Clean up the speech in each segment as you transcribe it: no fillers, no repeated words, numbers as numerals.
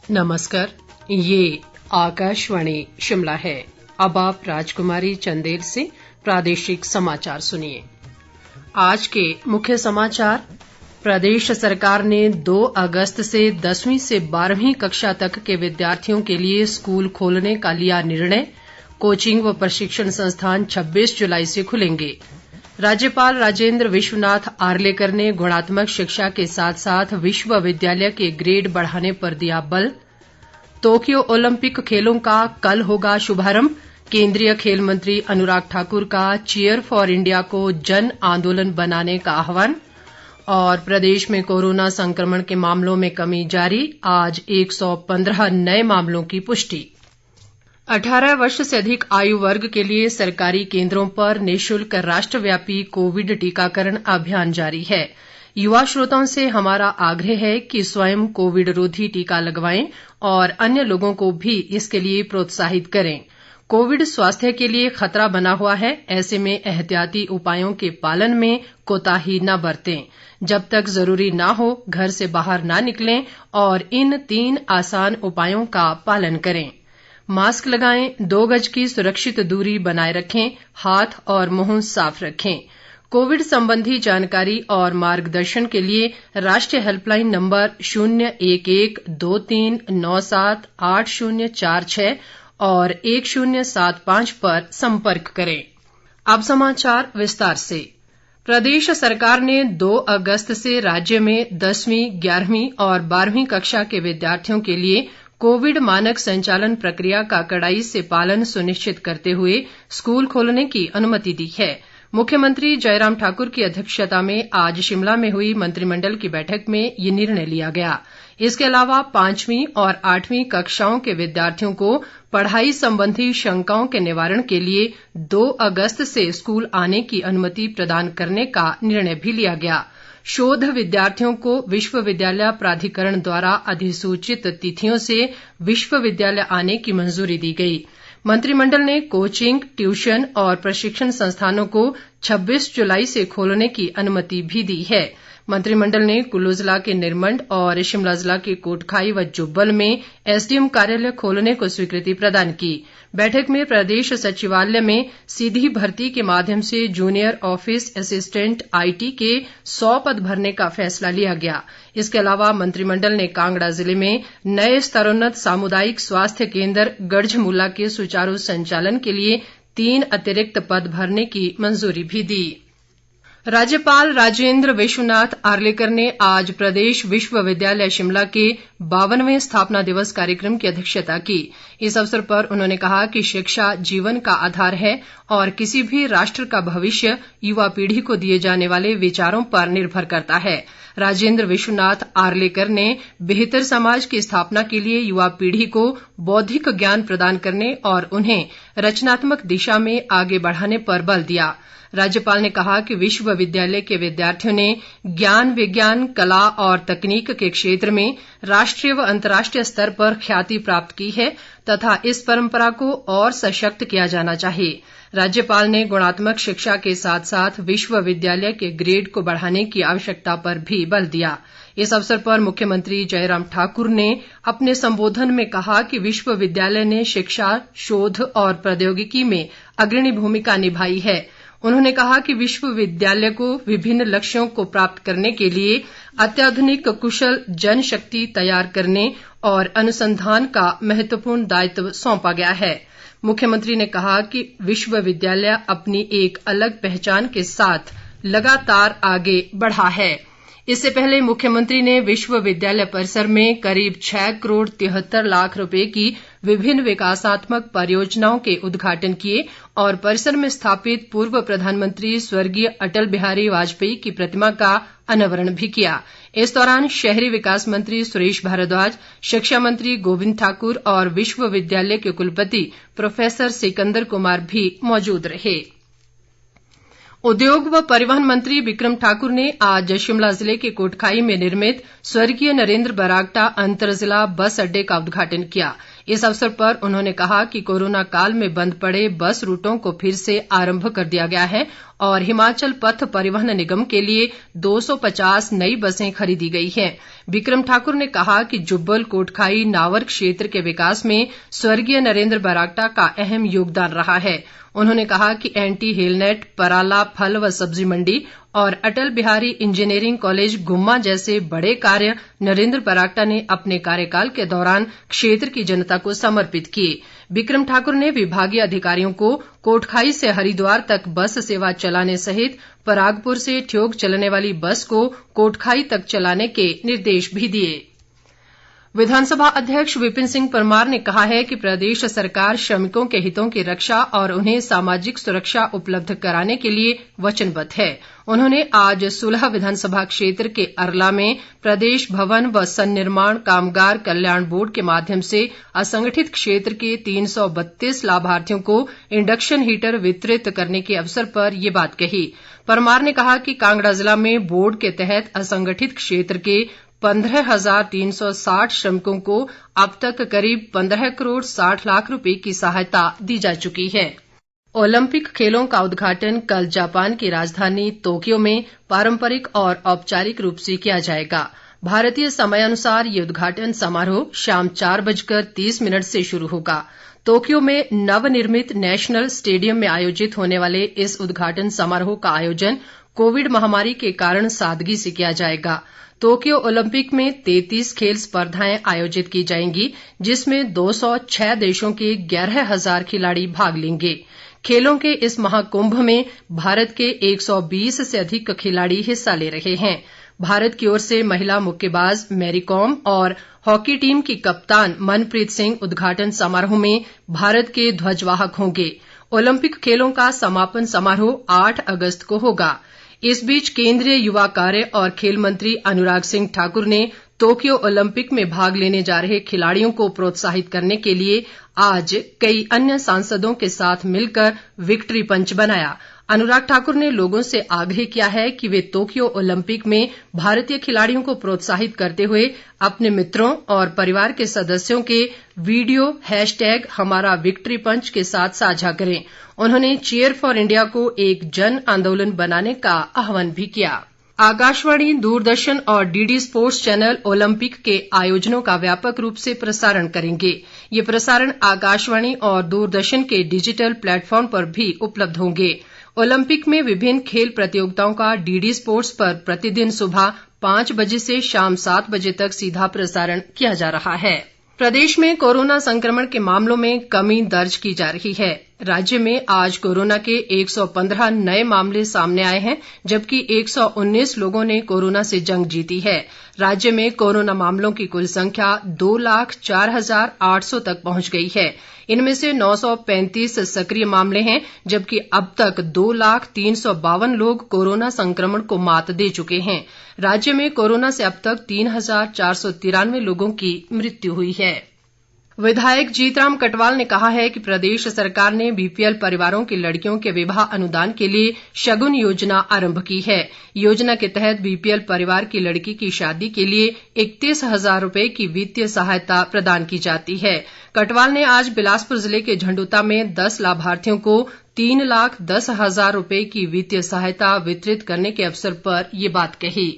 नमस्कार, ये आकाशवाणी शिमला है। अब आप राजकुमारी चंदेल से प्रादेशिक समाचार सुनिए। आज के मुख्य समाचार। प्रदेश सरकार ने 2 अगस्त से 10वीं से 12वीं कक्षा तक के विद्यार्थियों के लिए स्कूल खोलने का लिया निर्णय। कोचिंग व प्रशिक्षण संस्थान 26 जुलाई से खुलेंगे। राज्यपाल राजेंद्र विश्वनाथ आर्लेकर ने गुणात्मक शिक्षा के साथ साथ विश्वविद्यालय के ग्रेड बढ़ाने पर दिया बल। टोक्यो ओलंपिक खेलों का कल होगा शुभारंभ। केंद्रीय खेल मंत्री अनुराग ठाकुर का चीयर फॉर इंडिया को जन आंदोलन बनाने का आह्वान। और प्रदेश में कोरोना संक्रमण के मामलों में कमी जारी, आज 115 नए मामलों की पुष्टि। 18 वर्ष से अधिक आयु वर्ग के लिए सरकारी केंद्रों पर निःशुल्क राष्ट्रव्यापी कोविड टीकाकरण अभियान जारी है। युवा श्रोताओं से हमारा आग्रह है कि स्वयं कोविड रोधी टीका लगवाएं और अन्य लोगों को भी इसके लिए प्रोत्साहित करें। कोविड स्वास्थ्य के लिए खतरा बना हुआ है, ऐसे में एहतियाती उपायों के पालन में कोताही न बरतें। जब तक जरूरी ना हो घर से बाहर ना निकलें और इन 3 आसान उपायों का पालन करें। मास्क लगाएं, 2 गज की सुरक्षित दूरी बनाए रखें, हाथ और मुंह साफ रखें। कोविड संबंधी जानकारी और मार्गदर्शन के लिए राष्ट्रीय हेल्पलाइन नंबर 01123978046 और 1075 पर संपर्क करें। अब समाचार विस्तार से। प्रदेश सरकार ने 2 अगस्त से राज्य में 10वीं, 11वीं और 12वीं कक्षा के विद्यार्थियों के लिए कोविड मानक संचालन प्रक्रिया का कड़ाई से पालन सुनिश्चित करते हुए स्कूल खोलने की अनुमति दी है। मुख्यमंत्री जयराम ठाकुर की अध्यक्षता में आज शिमला में हुई मंत्रिमंडल की बैठक में ये निर्णय लिया गया। इसके अलावा 5वीं और 8वीं कक्षाओं के विद्यार्थियों को पढ़ाई संबंधी शंकाओं के निवारण के लिए 2 अगस्त से स्कूल आने की अनुमति प्रदान करने का निर्णय भी लिया गया। शोध विद्यार्थियों को विश्वविद्यालय प्राधिकरण द्वारा अधिसूचित तिथियों से विश्वविद्यालय आने की मंजूरी दी गई। मंत्रिमंडल ने कोचिंग, ट्यूशन और प्रशिक्षण संस्थानों को 26 जुलाई से खोलने की अनुमति भी दी है। मंत्रिमंडल ने कुल्लू जिला के निरमंड और शिमला जिला के कोटखाई व जुब्बल में एसडीएम कार्यालय खोलने को स्वीकृति प्रदान की। बैठक में प्रदेश सचिवालय में सीधी भर्ती के माध्यम से जूनियर ऑफिस असिस्टेंट आईटी के 100 पद भरने का फैसला लिया गया। इसके अलावा मंत्रिमंडल ने कांगड़ा जिले में नए स्तरोन्नत सामुदायिक स्वास्थ्य केंद्र गढ़मुला के सुचारू संचालन के लिए 3 अतिरिक्त पद भरने की मंजूरी भी दी। राज्यपाल राजेंद्र विश्वनाथ आर्लेकर ने आज प्रदेश विश्वविद्यालय शिमला के 52वें स्थापना दिवस कार्यक्रम की अध्यक्षता की। इस अवसर पर उन्होंने कहा कि शिक्षा जीवन का आधार है और किसी भी राष्ट्र का भविष्य युवा पीढ़ी को दिए जाने वाले विचारों पर निर्भर करता है। राजेंद्र विश्वनाथ आर्लेकर ने बेहतर समाज की स्थापना के लिए युवा पीढ़ी को बौद्धिक ज्ञान प्रदान करने और उन्हें रचनात्मक दिशा में आगे बढ़ाने पर बल दिया। राज्यपाल ने कहा कि विश्वविद्यालय के विद्यार्थियों ने ज्ञान, विज्ञान, कला और तकनीक के क्षेत्र में राष्ट्रीय व अंतर्राष्ट्रीय स्तर पर ख्याति प्राप्त की है तथा इस परंपरा को और सशक्त किया जाना चाहिए। राज्यपाल ने गुणात्मक शिक्षा के साथ साथ विश्वविद्यालय के ग्रेड को बढ़ाने की आवश्यकता पर भी बल दिया। इस अवसर पर मुख्यमंत्री जयराम ठाकुर ने अपने संबोधन में कहा कि विश्वविद्यालय ने शिक्षा, शोध और प्रौद्योगिकी में अग्रणी भूमिका निभाई है। उन्होंने कहा कि विश्वविद्यालय को विभिन्न लक्ष्यों को प्राप्त करने के लिए अत्याधुनिक कुशल जनशक्ति तैयार करने और अनुसंधान का महत्वपूर्ण दायित्व सौंपा गया है। मुख्यमंत्री ने कहा कि विश्वविद्यालय अपनी एक अलग पहचान के साथ लगातार आगे बढ़ा है। इससे पहले मुख्यमंत्री ने विश्वविद्यालय परिसर में करीब 6 करोड़ 73 लाख रुपए की विभिन्न विकासात्मक परियोजनाओं के उद्घाटन किए और परिसर में स्थापित पूर्व प्रधानमंत्री स्वर्गीय अटल बिहारी वाजपेयी की प्रतिमा का अनावरण भी किया। इस दौरान शहरी विकास मंत्री सुरेश भारद्वाज, शिक्षा मंत्री गोविंद ठाकुर और विश्वविद्यालय के कुलपति प्रोफेसर सिकंदर कुमार भी मौजूद रहे। उद्योग व परिवहन मंत्री बिक्रम ठाकुर ने आज शिमला जिले के कोटखाई में निर्मित स्वर्गीय नरेंद्र बरागटा अंतर जिला बस अड्डे का उद्घाटन किया। इस अवसर पर उन्होंने कहा कि कोरोना काल में बंद पड़े बस रूटों को फिर से आरंभ कर दिया गया है और हिमाचल पथ परिवहन निगम के लिए 250 नई बसें खरीदी गई हैं। बिक्रम ठाकुर ने कहा कि जुब्बल कोटखाई नावर क्षेत्र के विकास में स्वर्गीय नरेंद्र बरागटा का अहम योगदान रहा है। उन्होंने कहा कि एंटी हेलनेट, पराला फल व सब्जी मंडी और अटल बिहारी इंजीनियरिंग कॉलेज गुम्मा जैसे बड़े कार्य नरेंद्र बरागटा ने अपने कार्यकाल के दौरान क्षेत्र की जनता को समर्पित किए। बिक्रम ठाकुर ने विभागीय अधिकारियों को कोटखाई से हरिद्वार तक बस सेवा चलाने सहित परागपुर से ठियोग चलने वाली बस को कोटखाई तक चलाने के निर्देश भी दिए। विधानसभा अध्यक्ष विपिन सिंह परमार ने कहा है कि प्रदेश सरकार श्रमिकों के हितों की रक्षा और उन्हें सामाजिक सुरक्षा उपलब्ध कराने के लिए वचनबद्ध है। उन्होंने आज सुलह विधानसभा क्षेत्र के अरला में प्रदेश भवन व सन्निर्माण कामगार कल्याण बोर्ड के माध्यम से असंगठित क्षेत्र के 332 लाभार्थियों को इंडक्शन हीटर वितरित करने के अवसर पर ये बात कही। परमार ने कहा कि कांगड़ा जिला में बोर्ड के तहत असंगठित क्षेत्र के 15,360 श्रमिकों को अब तक करीब 15 करोड़ 60 लाख रुपए की सहायता दी जा चुकी है। ओलंपिक खेलों का उद्घाटन कल जापान की राजधानी तोक्यो में पारंपरिक और औपचारिक रूप से किया जाएगा। भारतीय समयानुसार ये उद्घाटन समारोह शाम 4:30 से शुरू होगा। तोक्यो में नवनिर्मित नेशनल स्टेडियम में आयोजित होने वाले इस उद्घाटन समारोह का आयोजन कोविड महामारी के कारण सादगी से किया जाएगा। टोक्यो ओलंपिक में 33 खेल स्पर्धाएं आयोजित की जाएंगी, जिसमें 206 देशों के 11,000 खिलाड़ी भाग लेंगे। खेलों के इस महाकुंभ में भारत के 120 से अधिक खिलाड़ी हिस्सा ले रहे हैं। भारत की ओर से महिला मुक्केबाज मैरी कॉम और हॉकी टीम की कप्तान मनप्रीत सिंह उद्घाटन समारोह में भारत के ध्वजवाहक होंगे। ओलंपिक खेलों का समापन समारोह 8 अगस्त को होगा। इस बीच केंद्रीय युवा कार्य और खेल मंत्री अनुराग सिंह ठाकुर ने टोक्यो ओलंपिक में भाग लेने जा रहे खिलाड़ियों को प्रोत्साहित करने के लिए आज कई अन्य सांसदों के साथ मिलकर विक्ट्री पंच बनाया। अनुराग ठाकुर ने लोगों से आग्रह किया है कि वे टोक्यो ओलंपिक में भारतीय खिलाड़ियों को प्रोत्साहित करते हुए अपने मित्रों और परिवार के सदस्यों के वीडियो #हमारा विक्ट्री पंच के साथ साझा करें। उन्होंने चीयर फॉर इंडिया को एक जन आंदोलन बनाने का आह्वान भी किया। आकाशवाणी, दूरदर्शन और डीडी स्पोर्ट्स चैनल ओलंपिक के आयोजनों का व्यापक रूप से प्रसारण करेंगे। ये प्रसारण आकाशवाणी और दूरदर्शन के डिजिटल प्लेटफॉर्म पर भी उपलब्ध होंगे। ओलंपिक में विभिन्न खेल प्रतियोगिताओं का डीडी स्पोर्ट्स पर प्रतिदिन सुबह 5 बजे से शाम 7 बजे तक सीधा प्रसारण किया जा रहा है। प्रदेश में कोरोना संक्रमण के मामलों में कमी दर्ज की जा रही है। राज्य में आज कोरोना के 115 नए मामले सामने आए हैं, जबकि 119 लोगों ने कोरोना से जंग जीती है। राज्य में कोरोना मामलों की कुल संख्या 2,04,800 तक पहुंच गई है। इनमें से 935 सक्रिय मामले हैं, जबकि अब तक 2,03,52 लोग कोरोना संक्रमण को मात दे चुके हैं। राज्य में कोरोना से अब तक 3,493 लोगों की मृत्यु हुई है। विधायक जीतराम कटवाल ने कहा है कि प्रदेश सरकार ने बीपीएल परिवारों की लड़कियों के विवाह अनुदान के लिए शगुन योजना आरंभ की है। योजना के तहत बीपीएल परिवार की लड़की की शादी के लिए 31,000 रुपए की वित्तीय सहायता प्रदान की जाती है। कटवाल ने आज बिलासपुर जिले के झंडुता में 10 लाभार्थियों को 3,10,000 रुपए की वित्तीय सहायता वितरित करने के अवसर पर ये बात कही।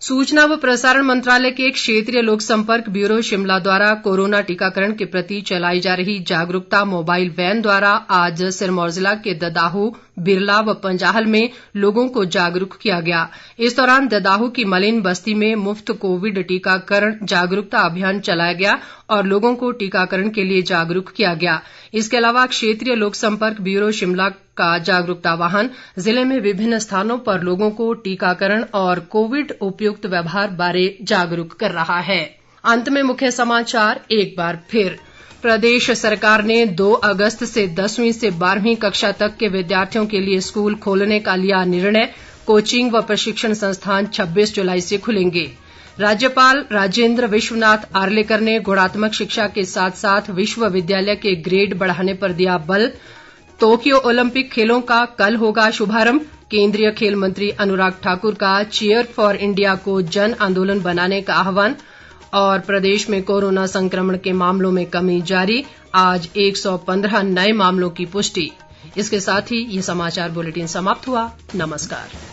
सूचना व प्रसारण मंत्रालय के क्षेत्रीय लोक संपर्क ब्यूरो शिमला द्वारा कोरोना टीकाकरण के प्रति चलाई जा रही जागरूकता मोबाइल वैन द्वारा आज सिरमौर जिला के ददाहू, बिरला व पंजाहल में लोगों को जागरूक किया गया। इस दौरान ददाहू की मलिन बस्ती में मुफ्त कोविड टीकाकरण जागरूकता अभियान चलाया गया और लोगों को टीकाकरण के लिए जागरूक किया गया। इसके अलावा क्षेत्रीय लोक संपर्क ब्यूरो शिमला का जागरूकता वाहन जिले में विभिन्न स्थानों पर लोगों को टीकाकरण और कोविड उपयुक्त व्यवहार बारे जागरूक कर रहा है। अंत में मुख्य समाचार एक बार फिर। प्रदेश सरकार ने 2 अगस्त से 10वीं से 12वीं कक्षा तक के विद्यार्थियों के लिए स्कूल खोलने का लिया निर्णय। कोचिंग व प्रशिक्षण संस्थान 26 जुलाई से खुलेंगे। राज्यपाल राजेंद्र विश्वनाथ आर्लेकर ने गुणात्मक शिक्षा के साथ साथ विश्वविद्यालय के ग्रेड बढ़ाने पर दिया बल। टोक्यो ओलंपिक खेलों का कल होगा शुभारंभ। केंद्रीय खेल मंत्री अनुराग ठाकुर का चीयर फॉर इंडिया को जन आंदोलन बनाने का आह्वान। और प्रदेश में कोरोना संक्रमण के मामलों में कमी जारी, आज 115 नए मामलों की पुष्टि। इसके साथ ही ये समाचार बुलेटिन समाप्त हुआ। नमस्कार।